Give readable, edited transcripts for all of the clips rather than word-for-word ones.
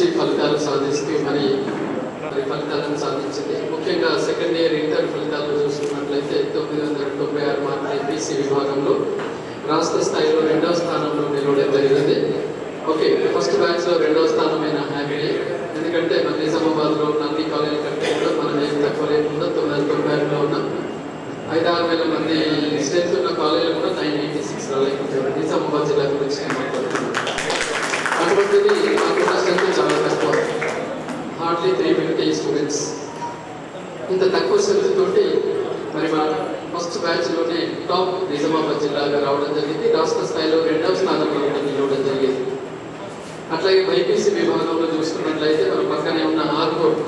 మంచి ఫలితాలు సాధిస్తూ మరి ఫలితాలను సాధించింది. ముఖ్యంగా సెకండ్ ఇయర్ ఇంటర్ ఫలితాలను చూసుకున్నట్లయితే 996 మార్కులు ఎంపీసీ విభాగంలో రాష్ట్ర స్థాయిలో 2వ స్థానంలో నిలవడం జరిగింది. ఓకే, ఫస్ట్ బ్యాచ్లో 2వ స్థానమైన హ్యాపీ. ఎందుకంటే మన నిజామాబాద్లో ఉన్న అన్ని కాలేజీల కంటే కూడా మనం ఏం తక్కువ లేకుండా 996లో ఉన్నాం. 5-6 వేల మంది స్ట్రెంత్ ఉన్న కాలేజీలు కూడా 996 రాలేకపోయారు. నిజామాబాద్ జిల్లా గురించి మాట్లాడుతున్నాం. అటువంటిది మాకున్న స్ట్రెంత్ చాలా తక్కువ, హార్డ్లీ 350 స్టూడెంట్స్. ఇంత తక్కువ స్ట్రెంత్ తోటి మరి మా ఫస్ట్ బ్యాచ్లోనే టాప్ నిజామాబాద్ జిల్లాగా రావడం జరిగింది. రాష్ట్ర స్థాయిలో 2వ స్థానంలో నిలవడం జరిగింది. అట్లాగే బైపీసీ విభాగంలో చూసుకున్నట్లయితే మన పక్కనే ఉన్న ఆర్కోట్,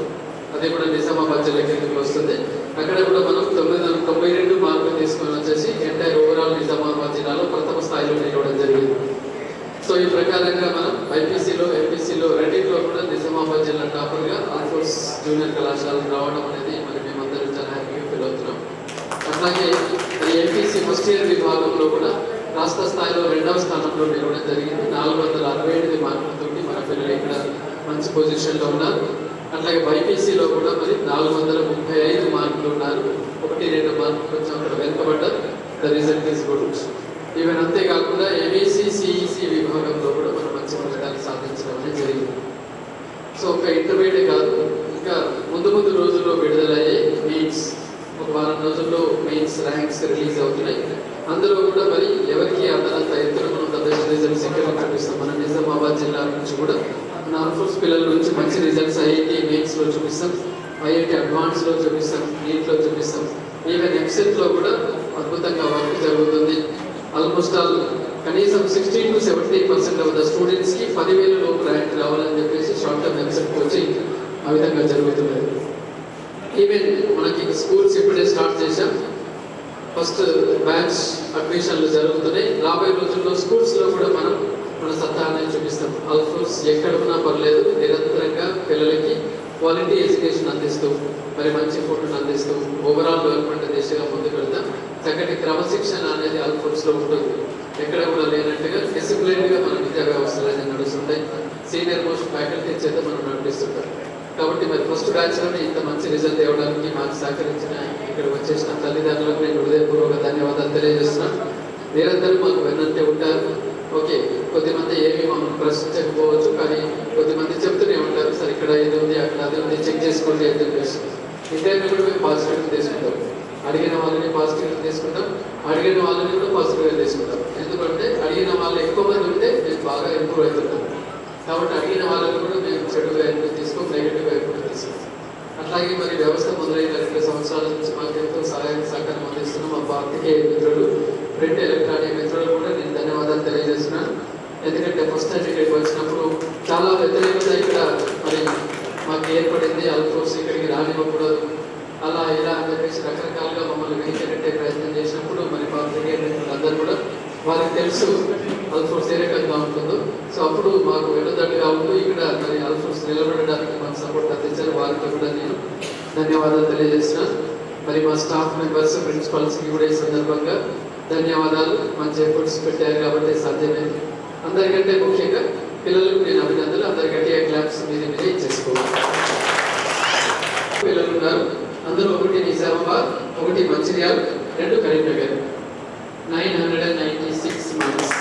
అది కూడా నిజామాబాద్ జిల్లా కిందకి వస్తుంది. అక్కడ కూడా మనం 992 మార్కులు తీసుకొని వచ్చేసి ఎంటైర్ ఓవరాల్ నిజామాబాద్ జిల్లాలో ప్రథమ స్థాయిలో నిలవడం జరిగింది. సో ఈ ప్రకారంగా మనం బైపీసీలో ఎంపీసీలో రెండింటిలో కూడా నిజామాబాద్ జిల్లా టాపర్గా ఆర్ఫోర్స్ జూనియర్ కళాశాల రావడం అనేది మరి మేమందరం చాలా హ్యాపీగా ఫీల్ అవుతున్నాం. అట్లాగే ఎంపీసీ ఫస్ట్ ఇయర్ విభాగంలో కూడా రాష్ట్ర స్థాయిలో 2వ స్థానంలో నిలవడం జరిగింది. 468 మార్కులతోటి మన పిల్లలు ఇక్కడ మంచి పొజిషన్లో ఉన్నారు. అట్లాగే బైపీసీలో కూడా మరి 435 మార్కులు ఉన్నారు. 1-2 మార్కులు కొంచెం అక్కడ వెనుకబడ్డారు. The result is good. Even అంతేకాకుండా ఎంఈసీ సిఈసీ విభాగంలో కూడా మనం మంచి ఫలితాలు సాధించడం అనేది జరిగింది. సో ఒక ఇంటర్మీడియట్ కాదు, ఇంకా ముందు రోజుల్లో విడుదలయ్యే మెయిన్స్, ఒక వారం రోజుల్లో మెయిన్స్ ర్యాంక్స్ రిలీజ్ అవుతున్నాయి. అందులో కూడా మరి ఎవరికి అంతరంత ఎత్తున మనం బెస్ట్ రిజల్ట్స్ ఇక్కడ చూపిస్తాం. మన నిజామాబాద్ జిల్లా నుంచి కూడా మన ఆర్ఫోర్స్ పిల్లల నుంచి మంచి రిజల్ట్స్ ఐఐటి మెయిన్స్లో చూపిస్తాం, ఐఐటి అడ్వాన్స్లో చూపిస్తాం, నీట్లో చూపిస్తాం. ఈవెన్ ఎంసెట్లో కూడా అద్భుతంగా వర్క్ జరుగుతుంది. ఆల్మోస్ట్ ఆల్ కనీసం 60 to 70% ఆఫ్ ద స్టూడెంట్స్కి 10,000 లోపు ర్యాంక్ రావాలని చెప్పేసి షార్ట్ టర్మ్ ఎంసెట్ కోచింగ్ ఆ విధంగా జరుగుతున్నది. ఈవెన్ మనకి స్కూల్స్ ఇప్పుడే స్టార్ట్ చేశాం. ఫస్ట్ బ్యాచ్ అడ్మిషన్లు జరుగుతున్నాయి. రాబోయే రోజుల్లో స్కూల్స్లో కూడా మనం మన సత్తాన్ని చూపిస్తాం. ఆల్ఫోర్స్ ఎక్కడ ఉన్నా పర్లేదు, నిరంతరంగా పిల్లలకి క్వాలిటీ ఎడ్యుకేషన్ అందిస్తూ మరి మంచి ఫుడ్ను అందిస్తూ ఓవరాల్ డెవలప్మెంట్ దిశగా ముందుకు వెళ్తాం. చక్కటి క్రమశిక్షణ అనేది ఆల్ఫోర్స్లో ఉంటుంది. ఎక్కడ కూడా లేనట్టుగా డిసిప్లైన్గా మన విద్యా వ్యవస్థలు అనేది నడుస్తుంటాయి. సీనియర్ మోస్ట్ ఫ్యాకల్టీ చేత మనం నడిపిస్తుంటాం. కాబట్టి మరి ఫస్ట్ బ్యాచ్లోనే ఇంత మంచి రిజల్ట్ ఇవ్వడానికి మాకు సహకరించిన ఇక్కడ వచ్చేసిన తల్లిదండ్రులకు నేను హృదయపూర్వక ధన్యవాదాలు తెలియజేస్తున్నాను. నిరంతరం మాకు వెన్నంటే ఉంటారు. ఓకే, కొద్దిమంది ఏమీ మమ్మల్ని ప్రశ్నించకపోవచ్చు, కానీ కొద్దిమంది చెప్తూనే ఉంటారు, సార్ ఇక్కడ ఇది ఉంది, అక్కడ అది ఉంది, చెక్ చేసుకోండి అని చెప్పేసి. ఇంటర్వ్యూ కూడా మేము పాజిటివ్గా తీసుకుంటాం. అడిగిన వాళ్ళని పాజిటివ్గా తీసుకుంటాం, అడిగిన వాళ్ళని కూడా పాజిటివ్గా తీసుకుంటాం. ఎందుకంటే అడిగిన వాళ్ళు ఎక్కువ మంది ఉంటే మేము బాగా ఇంప్రూవ్ అవుతుంటాం. కాబట్టి అడిగిన వాళ్ళని కూడా మేము చెడుగా ఎప్పుడు తీసుకోం, నెగిటివ్గా ఎప్పుడు తీసుకోం. అట్లాగే మరి వ్యవస్థ మొదలైన 2 సంవత్సరాల నుంచి మాకు ఎంతో సహాయం సహకారం అందిస్తున్నాం. మా పాత్రికేయ మిత్రులు, ప్రింట్ ఎలక్ట్రానిక్ మిత్రులు కూడా నేను ధన్యవాదాలు తెలియజేస్తున్నాను. ఎందుకంటే ఫస్ట్ టైం ఇక్కడికి వచ్చినప్పుడు చాలా వ్యతిరేకత ఇక్కడ మరి మాకు ఏర్పడింది. ఆల్ఫోర్స్ ఇక్కడికి రానివ్వకూడదు, అలా ఇలా అని చెప్పేసి రకరకాలుగా మమ్మల్ని వెంటనే ప్రయత్నం చేసినప్పుడు మరి పాత్రికేయ మిత్రులందరూ కూడా వారికి తెలుసు ఆల్ఫోర్స్ ఏ రకంగా ఉంటుందో. సో అప్పుడు మాకు వెనుదండగా ఉంటూ ఇక్కడ మరి ఆల్ఫోర్స్ నిలబడడానికి మాకు సపోర్ట్ అందించారు. వారికి కూడా నేను ధన్యవాదాలు తెలియజేస్తున్నాను. మరి మా స్టాఫ్ మెంబర్స్, ప్రిన్సిపల్స్కి కూడా ఈ సందర్భంగా ధన్యవాదాలు. మంచి ఎఫర్ట్స్ పెట్టారు కాబట్టి సాధ్యమైంది. అందరికంటే ముఖ్యంగా పిల్లలకు నేను అభినందనలు. అందరికంటే క్లాప్స్ మీద ఇచ్చేసుకోవాలి. పిల్లలు ఉన్నారు, అందులో 1 నిజామాబాద్, 1 మంచిర్యాల, 2 కరీంనగర్. 996 మార్క్స్.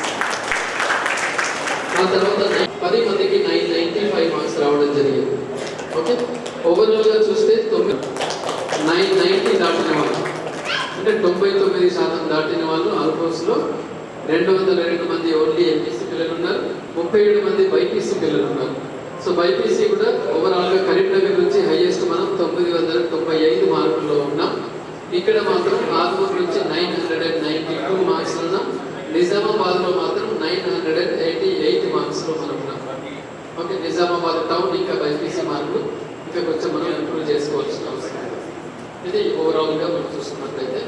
ఆ తర్వాత 10 మందికి 995 మార్క్స్ రావడం జరిగింది. ఓకే, ఓవరాల్గా చూస్తే 990 దాటిన వాళ్ళు, అంటే 99% దాటిన వాళ్ళు ఆల్ఫోర్స్లో 202 మంది ఓన్లీ ఎంపీసీ పిల్లలు ఉన్నారు, 37 మంది బైపీసీ పిల్లలు ఉన్నారు. సో బైపీసీ కూడా ఓవరాల్గా కరీంనగర్ నుంచి హైయెస్ట్ మనం 995 మార్కుల్లో ఉన్నాం. ఇక్కడ మాత్రం ఆర్మూర్ నుంచి 992 మార్క్స్ ఉన్నాం. నిజామాబాద్లో మాత్రం 988 మార్క్స్లో మనం ఉన్నాం. ఓకే, నిజామాబాద్ టౌన్ ఇంకా బైపీసీ మార్కులు ఇంకా కొంచెం మనం ఇంప్రూవ్ చేసుకోవాల్సిన అవసరం. ఇది ఓవరాల్గా మనం చూసుకున్నట్లయితే.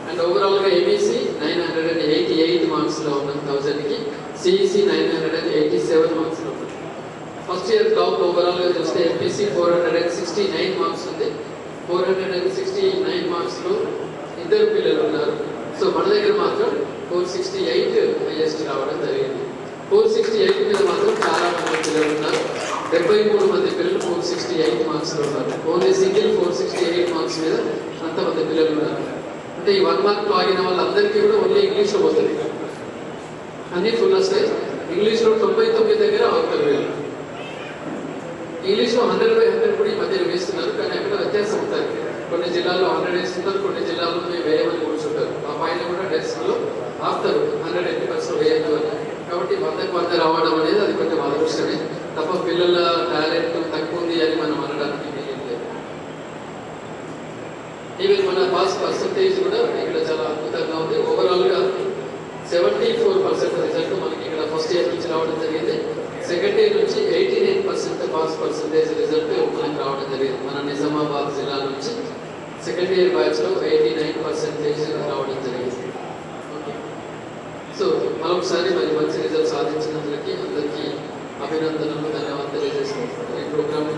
అండ్ ఓవరాల్గా ఎంఈసీ 988 మార్క్స్లో ఉన్నాం 1000కి, సిఈసీ 987 మార్క్స్లో ఉన్నాం. ఫస్ట్ ఇయర్ టాప్ ఓవరాల్గా చూస్తే ఎంపీసీ 469 మార్క్స్ ఉంది. 469 మార్క్స్లో 2 పిల్లలు ఉన్నారు. సో మన దగ్గర మాత్రం 468 హైయెస్ట్ రావడం జరిగింది. 468 మీద మాత్రం చాలా మంది పిల్లలు ఉన్నారు. 73 మంది పిల్లలు 468 మార్క్స్లో ఉన్నారు. ఓన్లీ సింగిల్ 468 మార్క్స్ మీద అంతమంది పిల్లలు ఉన్నారు. అంటే ఈ 1 మార్క్ ఆగిన వాళ్ళందరికీ కూడా ఓన్లీ ఇంగ్లీష్లో పోతుంది, అన్నీ ఫుల్ వస్తాయి. ఇంగ్లీష్లో 99 దగ్గర ఆగుతారు వీళ్ళు. ఇంగ్లీష్లో 100/100 కూడా ఈ మధ్య వేస్తున్నారు, కానీ అక్కడ వ్యత్యాసం ఉంటుంది. కొన్ని జిల్లాల్లో 100 వేస్తుంటారు, కొన్ని జిల్లాల్లో వేయమని కూర్చుంటారు. ఆ పైన కూడా డెస్క్లో ఆపుతారు 180% వేయద్దు అని. కాబట్టి 100కు 100 రావడం అనేది అది కొంచెం అదృష్టమే తప్ప పిల్లల టాలెంట్ తక్కువ ఉంది అని మనం అనడానికి వీలు లేదు. ఈవెన్ మన పాస్ పర్సంటేజ్ కూడా ఇక్కడ చాలా అద్భుతంగా ఉంది. ఓవరాల్గా 74% రిజల్ట్ మనకి ఇక్కడ ఫస్ట్ ఇయర్ నుంచి రావడం జరిగింది. సెకండ్ ఇయర్ నుంచి 89% పాస్ పర్సంటేజ్ రిజల్ట్ మనకి రావడం జరిగింది. మన నిజామాబాద్ జిల్లా నుంచి సెకండ్ ఇయర్ బ్యాచ్లో 89% రావడం జరిగింది. సో మరొకసారి మరి మంచి రిజల్ట్ సాధించినందుకు అందరికీ అభినందనలు, ధన్యవాదాలు తెలియజేస్తున్నాను. ఈ ప్రోగ్రామ్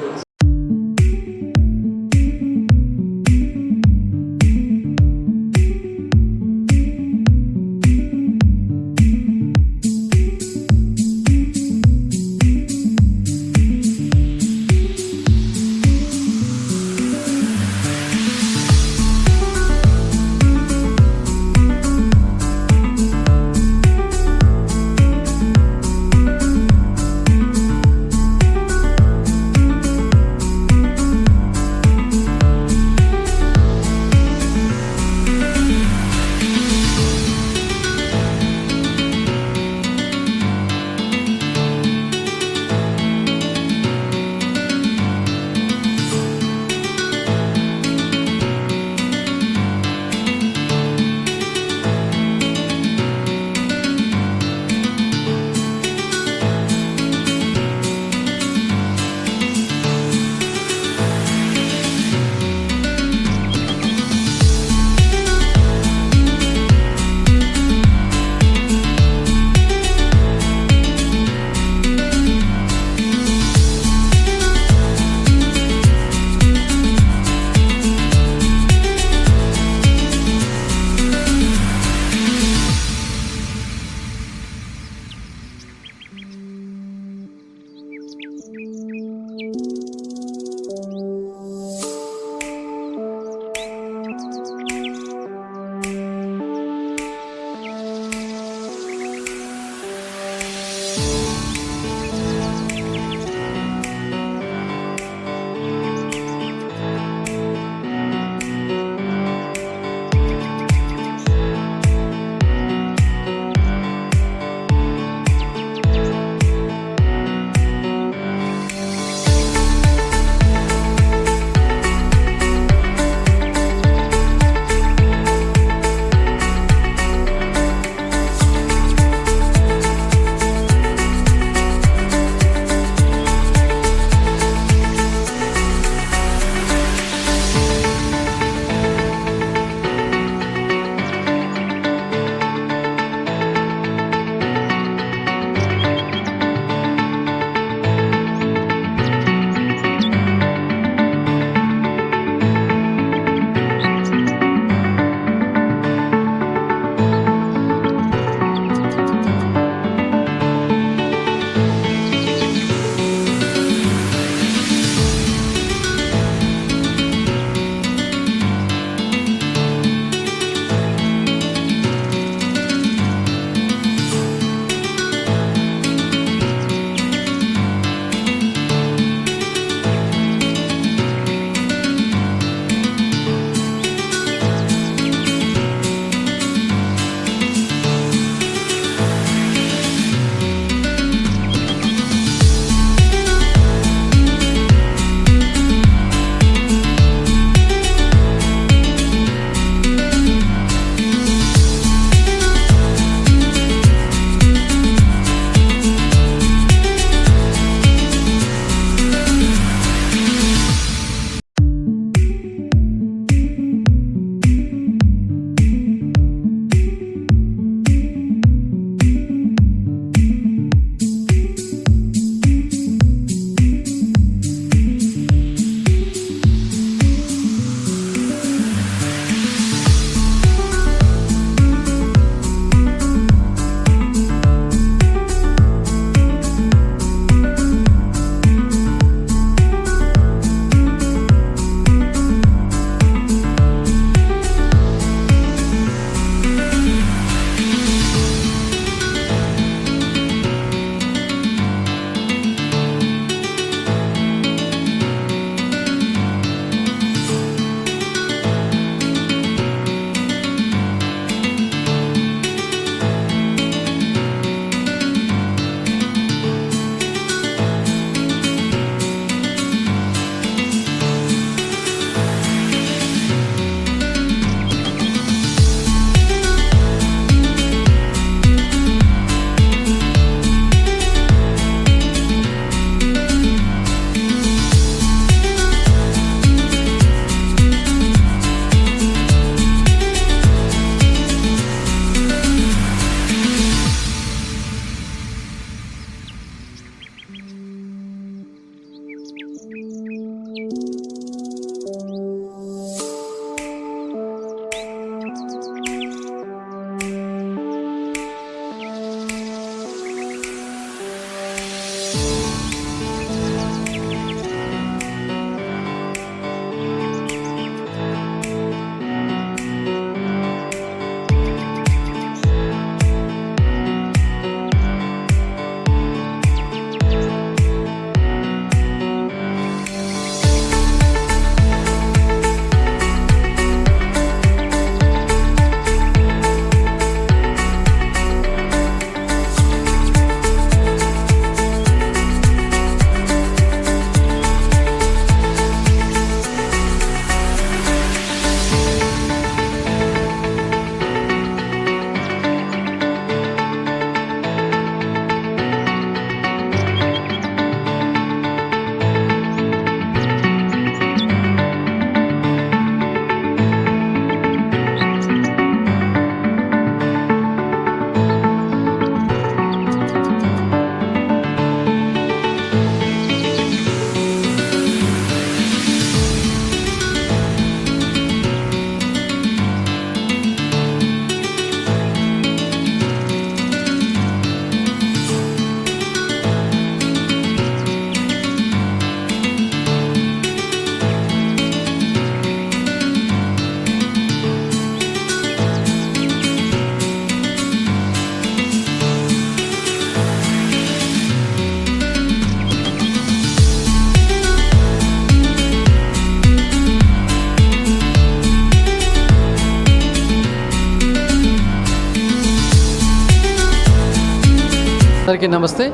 అందరికీ నమస్తే.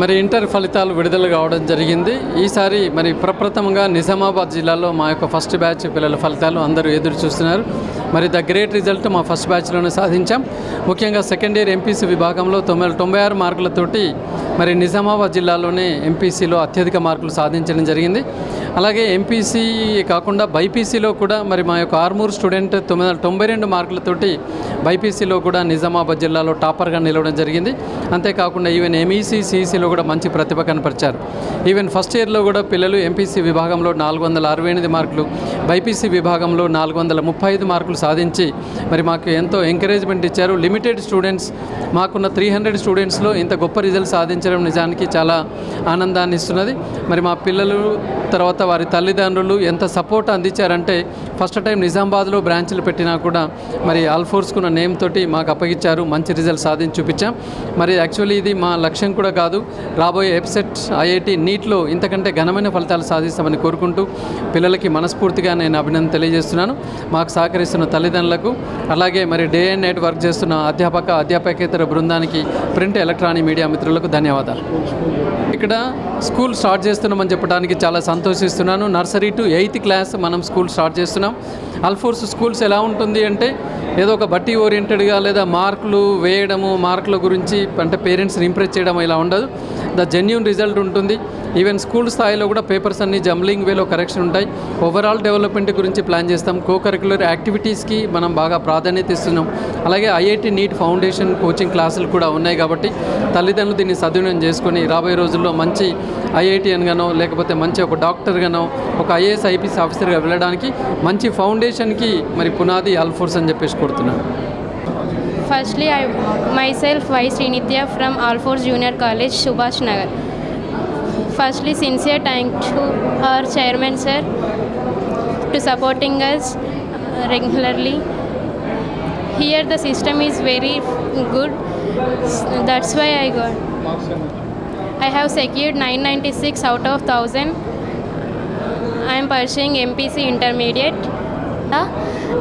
మరి ఇంటర్ ఫలితాలు విడుదల కావడం జరిగింది. ఈసారి మరి ప్రప్రథమంగా నిజామాబాద్ జిల్లాలో మా యొక్క ఫస్ట్ బ్యాచ్ పిల్లల ఫలితాలు అందరూ ఎదురు చూస్తున్నారు. మరి ద గ్రేట్ రిజల్ట్ మా ఫస్ట్ బ్యాచ్లోనే సాధించాం. ముఖ్యంగా సెకండ్ ఇయర్ ఎంపీసీ విభాగంలో 96 మార్కులతోటి మరి నిజామాబాద్ జిల్లాలోనే ఎంపీసీలో అత్యధిక మార్కులు సాధించడం జరిగింది. అలాగే ఎంపీసీ కాకుండా బైపీసీలో కూడా మరి మా యొక్క ఆర్మూర్ స్టూడెంట్ 92 మార్కులతోటి బైపీసీలో కూడా నిజామాబాద్ జిల్లాలో టాపర్గా నిలవడం జరిగింది. అంతేకాకుండా ఈవెన్ ఎంఈసీ సిఈసీలో కూడా మంచి ప్రతిభ కనపరిచారు. ఈవెన్ ఫస్ట్ ఇయర్లో కూడా పిల్లలు ఎంపీసీ విభాగంలో 468 మార్కులు, బైపీసీ విభాగంలో 435 మార్కులు సాధించి మరి మాకు ఎంతో ఎంకరేజ్మెంట్ ఇచ్చారు. లిమిటెడ్ స్టూడెంట్స్, మాకున్న 300 స్టూడెంట్స్లో ఇంత గొప్ప రిజల్ట్ సాధించడం నిజానికి చాలా ఆనందాన్ని ఇస్తున్నది. మరి మా పిల్లలు తర్వాత వారి తల్లిదండ్రులు ఎంత సపోర్ట్ అందించారంటే ఫస్ట్ టైం నిజామాబాద్లో బ్రాంచ్లు పెట్టినా కూడా మరి ఆల్ఫోర్స్కున్న నేమ్ తోటి మాకు అప్పగించారు. మంచి రిజల్ట్ సాధించి చూపించాం. మరి యాక్చువల్లీ ఇది మా లక్ష్యం కూడా కాదు. రాబోయే ఎఫ్సెట్, ఐఐటి, నీట్లో ఇంతకంటే ఘనమైన ఫలితాలు సాధిస్తామని కోరుకుంటూ పిల్లలకి మనస్ఫూర్తిగా నేను అభినందన తెలియజేస్తున్నాను. మాకు సహకరిస్తున్న తల్లిదండ్రులకు, అలాగే మరి డే అండ్ నైట్ వర్క్ చేస్తున్న అధ్యాపకేతర బృందానికి, ప్రింట్ ఎలక్ట్రానిక్ మీడియా మిత్రులకు ధన్యవాదాలు. ఇక్కడ స్కూల్ స్టార్ట్ చేస్తున్నామని చెప్పడానికి చాలా సంతోషిస్తున్నాను. నర్సరీ టు 8th క్లాస్ మనం స్కూల్ స్టార్ట్ చేస్తున్నాం. ఆల్ఫోర్స్ స్కూల్స్ ఎలా ఉంటుంది అంటే ఏదో ఒక బట్టి ఓరియంటెడ్గా లేదా మార్కులు వేయడము, మార్కుల గురించి అంటే పేరెంట్స్ని ఇంప్రెస్ చేయడం ఇలా ఉండదు. ద జెన్యూన్ రిజల్ట్ ఉంటుంది. ఈవెన్ స్కూల్ స్థాయిలో కూడా పేపర్స్ అన్ని జంబ్లింగ్ వేలో కరెక్షన్ ఉంటాయి. ఓవరాల్ డెవలప్మెంట్ గురించి ప్లాన్ చేస్తాం. కరిక్యులర్ యాక్టివిటీస్కి మనం బాగా ప్రాధాన్యత ఇస్తున్నాం. అలాగే ఐఐటి నీట్ ఫౌండేషన్ కోచింగ్ క్లాసులు కూడా ఉన్నాయి కాబట్టి తల్లిదండ్రులు దీన్ని సద్వినియోగం చేసుకొని రాబోయే రోజుల్లో మంచి ఐఐటియన్గానో లేకపోతే మంచి ఒక డాక్టర్గానో ఒక ఐఏఎస్ ఐపీఎస్ ఆఫీసర్గా వెళ్ళడానికి మంచి ఫౌండేషన్కి మరి పునాది ఆల్ఫోర్స్ అని చెప్పేసి కోరుతున్నాను. Firstly, I myself Y Srinitya from Alforce Junior College, Subhash Nagar. Firstly, sincere thank to our chairman sir to supporting us regularly. Here the system is very good. That's why I have secured 996 out of 1000. I am pursuing MPC intermediate.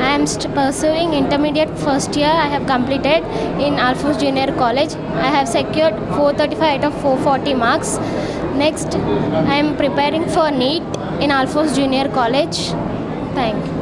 I am pursuing intermediate first year. I have completed in Alforce Junior College. I have secured 435 out of 440 marks. Next, I am preparing for NEET in Alforce Junior College. Thank you.